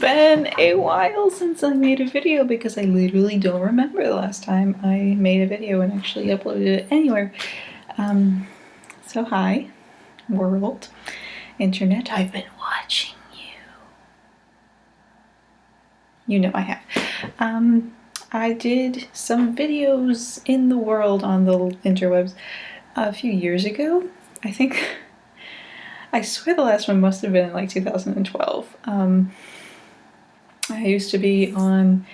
been a while since I made a video because I literally don't remember the last time I made a video and actually uploaded it anywhere. So hi, world, internet, I've been watching you. You know I have. I did some videos in the world on the interwebs a few years ago. I swear the last one must have been in like 2012. I used to be on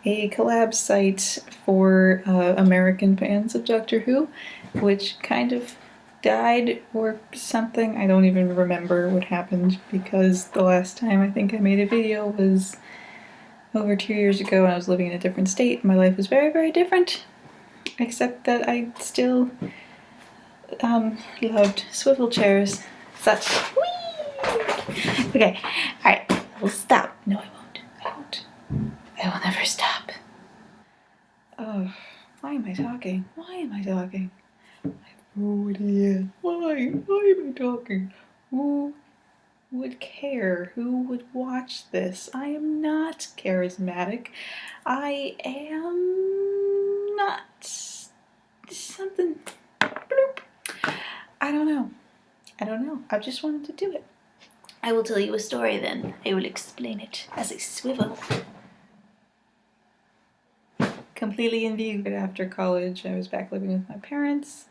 a collab site for American fans of Doctor Who, which kind of died or something. I don't even remember what happened because the last time I think I made a video was over 2 years ago and I was living in a different state. My life was very, very different, except that I still loved swivel chairs. Such. Whee! Okay, alright, we'll stop. No, I won't. I will never stop. Oh, why am I talking? Why am I talking? I have no idea. Why am I talking? Who would care? Who would watch this? I am not charismatic. I am not something. Bloop. I don't know. I just wanted to do it. I will tell you a story then. I will explain it as a swivel. Completely in view. After college, I was back living with my parents,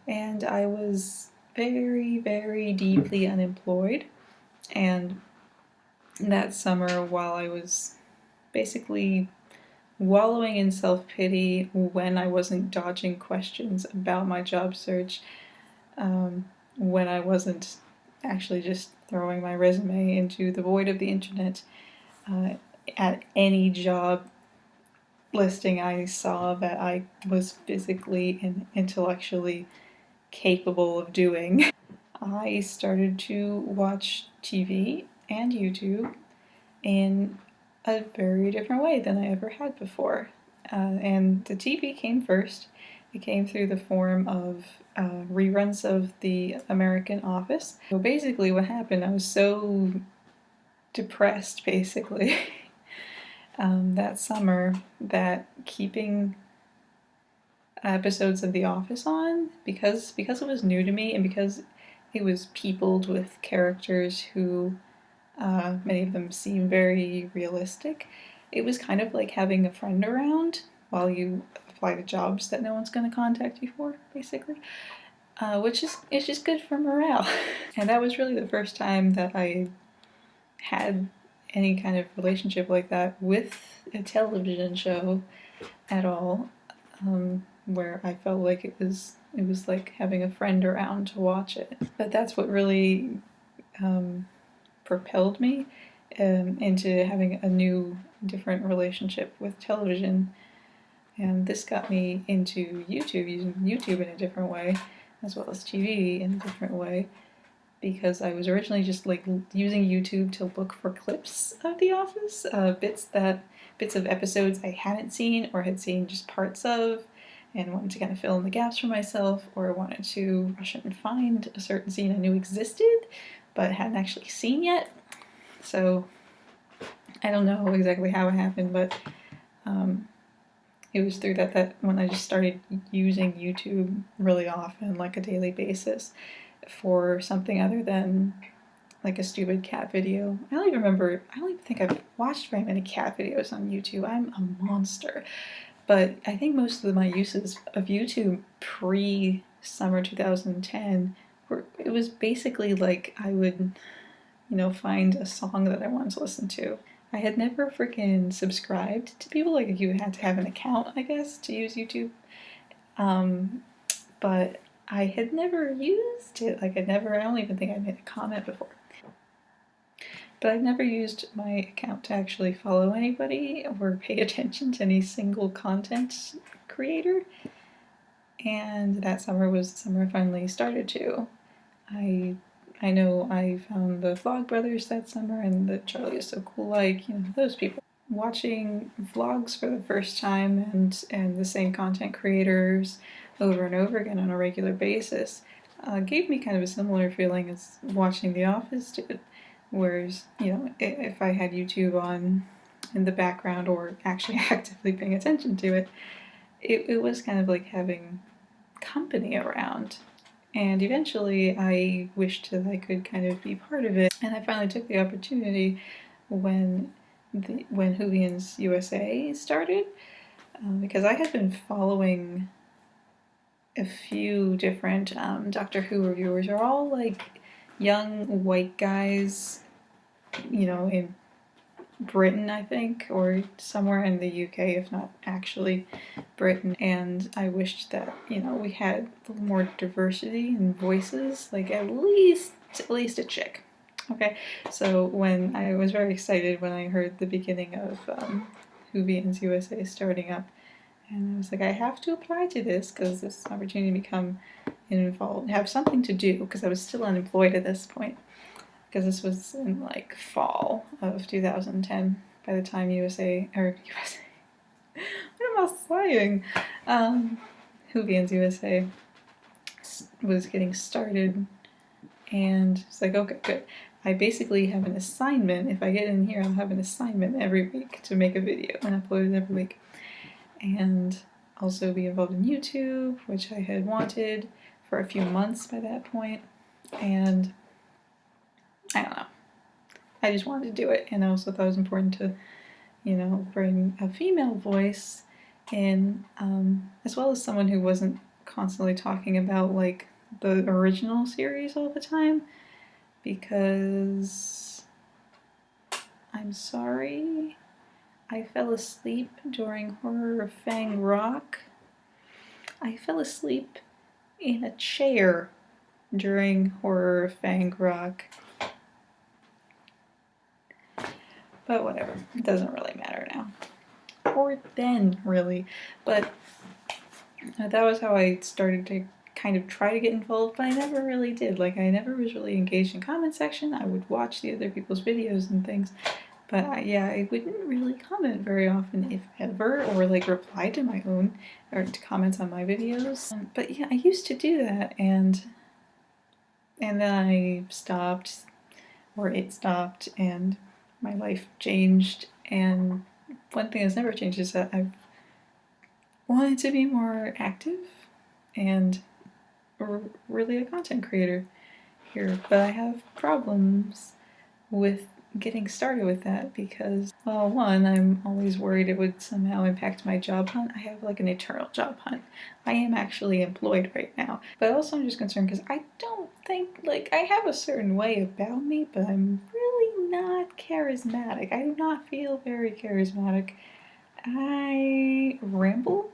and I was very, very deeply unemployed. And that summer, while I was basically wallowing in self-pity when I wasn't dodging questions about my job search, when I wasn't actually just throwing my resume into the void of the internet at any job listing I saw that I was physically and intellectually capable of doing, I started to watch TV and YouTube in a very different way than I ever had before. And the TV came first. It came through the form of reruns of the American Office. So basically what happened, I was so depressed basically that summer that keeping episodes of The Office on, because it was new to me and because it was peopled with characters who many of them seem very realistic, it was kind of like having a friend around while you apply to jobs that no one's going to contact you for, basically, which is it's just good for morale. And that was really the first time that I had any kind of relationship like that with a television show at all, where I felt like it was like having a friend around to watch it. But that's what really propelled me into having a new, different relationship with television. And this got me into YouTube, using YouTube in a different way, as well as TV in a different way, because I was originally just like using YouTube to look for clips of The Office, bits of episodes I hadn't seen or had seen just parts of, and wanted to kind of fill in the gaps for myself, or wanted to rush and find a certain scene I knew existed but hadn't actually seen yet. So I don't know exactly how it happened, but it was through that when I just started using YouTube really often, like a daily basis, for something other than like a stupid cat video. I don't even think I've watched very many cat videos on YouTube. I'm a monster. But I think most of my uses of YouTube pre-summer 2010 it was basically like I would, find a song that I wanted to listen to. I had never freaking subscribed to people, like you had to have an account, I guess, to use YouTube. But I had never used it. I don't even think I made a comment before. But I've never used my account to actually follow anybody or pay attention to any single content creator. And that summer was the summer I finally started to. I know I found the Vlogbrothers that summer and the Charlie is So Cool Like, those people. Watching vlogs for the first time and the same content creators over and over again on a regular basis gave me kind of a similar feeling as watching The Office did, Whereas, you know, if I had YouTube on in the background or actually actively paying attention to it, it was kind of like having company around. And eventually I wished that I could kind of be part of it. And I finally took the opportunity when Whovians USA started, because I had been following a few different Doctor Who reviewers. Are all like young white guys, you know, in Britain, I think, or somewhere in the UK, if not actually Britain. And I wished that, you know, we had a little more diversity in voices, like at least a chick. Okay, so when I was very excited when I heard the beginning of Whovians USA starting up, and I was like, I have to apply to this because this is an opportunity to become involved, have something to do, because I was still unemployed at this point, because this was in like fall of 2010 by the time USA, what am I saying? Whovians USA was getting started, and it's like, okay, good. I basically have an assignment. If I get in here, I'll have an assignment every week to make a video and upload it every week. And also be involved in YouTube, which I had wanted for a few months by that point. And I don't know. I just wanted to do it, and I also thought it was important to, you know, bring a female voice in, as well as someone who wasn't constantly talking about like the original series all the time, because I'm sorry, I fell asleep during Horror of Fang Rock. I fell asleep in a chair during Horror of Fang Rock. But whatever, it doesn't really matter now. Or then, really. But that was how I started to kind of try to get involved, but I never really did. Like, I never was really engaged in comment section. I would watch the other people's videos and things, but I wouldn't really comment very often, if ever, or like reply to my own, or to comments on my videos. But yeah, I used to do that, and then I stopped, or it stopped, and my life changed. And one thing that's never changed is that I've wanted to be more active and really a content creator here, but I have problems with getting started with that because, well, one, I'm always worried it would somehow impact my job hunt. I have like an eternal job hunt. I am actually employed right now, but also I'm just concerned because I don't think, like, I have a certain way about me, but I'm really not charismatic. I do not feel very charismatic. I ramble,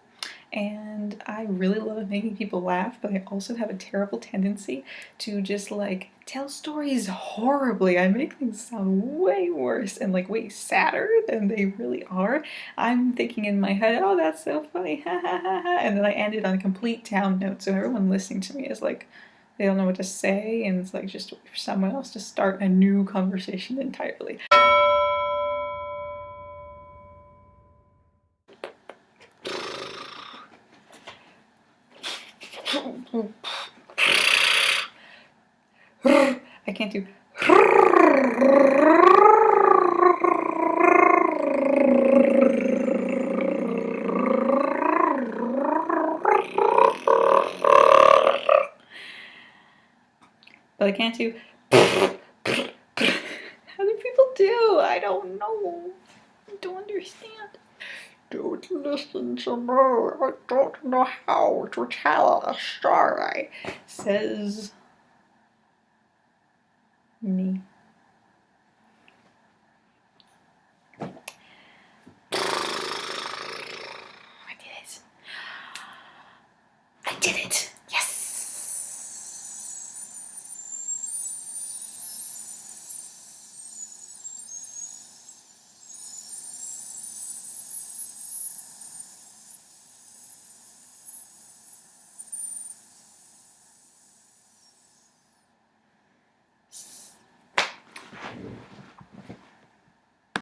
and I really love making people laugh, but I also have a terrible tendency to just like tell stories horribly. I make things sound way worse and like way sadder than they really are. I'm thinking in my head, oh, that's so funny, ha ha ha ha, and then I end it on a complete down note, so everyone listening to me is like, they don't know what to say, and it's like just for someone else to start a new conversation entirely. I can't do. But I can't do. How do people do? I don't know. I don't understand. Don't listen to me. I don't know how to tell a story, says me. I did it. I did it.